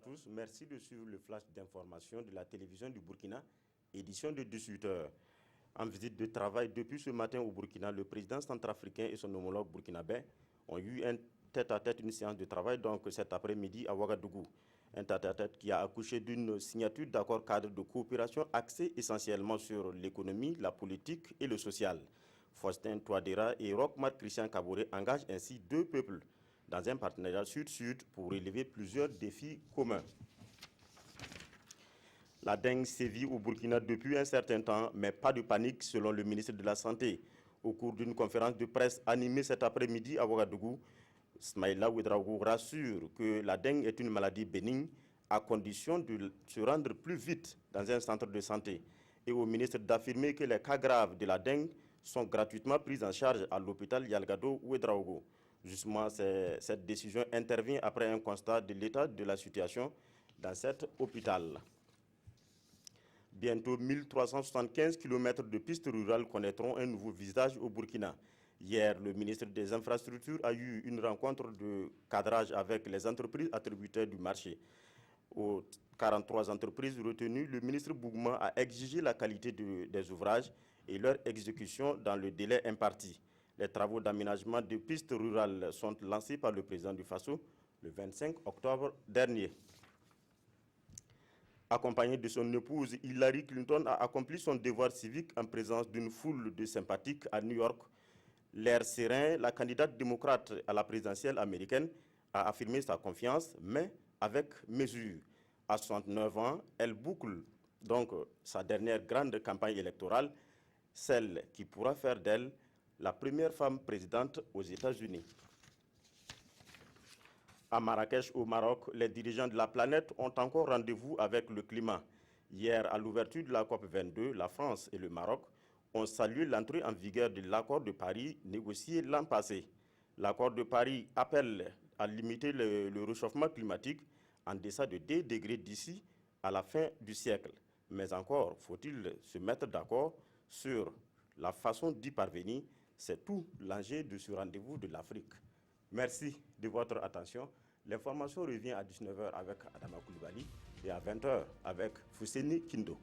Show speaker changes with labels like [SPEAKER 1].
[SPEAKER 1] tous, merci de suivre le flash d'information de la télévision du Burkina, édition de 18h. En visite de travail depuis ce matin au Burkina, le président centrafricain et son homologue burkinabé ont eu un tête-à-tête, une séance de travail donc cet après-midi à Ouagadougou. Un tête-à-tête qui a accouché d'une signature d'accord cadre de coopération axée essentiellement sur l'économie, la politique et le social. Faustin Touadéra et Roch-Marc Christian Kaboré engagent ainsi deux peuples dans un partenariat sud-sud pour relever plusieurs défis communs. La dengue sévit au Burkina depuis un certain temps, mais pas de panique selon le ministre de la Santé. Au cours d'une conférence de presse animée cet après-midi à Ouagadougou, Smaïla Ouedraogo rassure que la dengue est une maladie bénigne à condition de se rendre plus vite dans un centre de santé. Et au ministre d'affirmer que les cas graves de la dengue sont gratuitement pris en charge à l'hôpital Yalgado Ouedraogo. Justement, cette décision intervient après un constat de l'état de la situation dans cet hôpital. Bientôt 1375 km de pistes rurales connaîtront un nouveau visage au Burkina. Hier, le ministre des Infrastructures a eu une rencontre de cadrage avec les entreprises attributaires du marché. Aux 43 entreprises retenues, le ministre Bougma a exigé la qualité des ouvrages et leur exécution dans le délai imparti. Les travaux d'aménagement de pistes rurales sont lancés par le président du Faso le 25 octobre dernier. Accompagné de son épouse, Hillary Clinton a accompli son devoir civique en présence d'une foule de sympathiques à New York. L'air serein, la candidate démocrate à la présidentielle américaine a affirmé sa confiance, mais avec mesure. À 69 ans, elle boucle donc sa dernière grande campagne électorale, celle qui pourra faire d'elle la première femme présidente aux États-Unis. À Marrakech, au Maroc, les dirigeants de la planète ont encore rendez-vous avec le climat. Hier, à l'ouverture de la COP22, la France et le Maroc ont salué l'entrée en vigueur de l'accord de Paris négocié l'an passé. L'accord de Paris appelle à limiter le réchauffement climatique en deçà de 2 degrés d'ici à la fin du siècle. Mais encore, faut-il se mettre d'accord sur la façon d'y parvenir. C'est tout l'enjeu de ce rendez-vous de l'Afrique. Merci de votre attention. L'information revient à 19h avec Adama Koulibaly et à 20h avec Fousseni Kindo.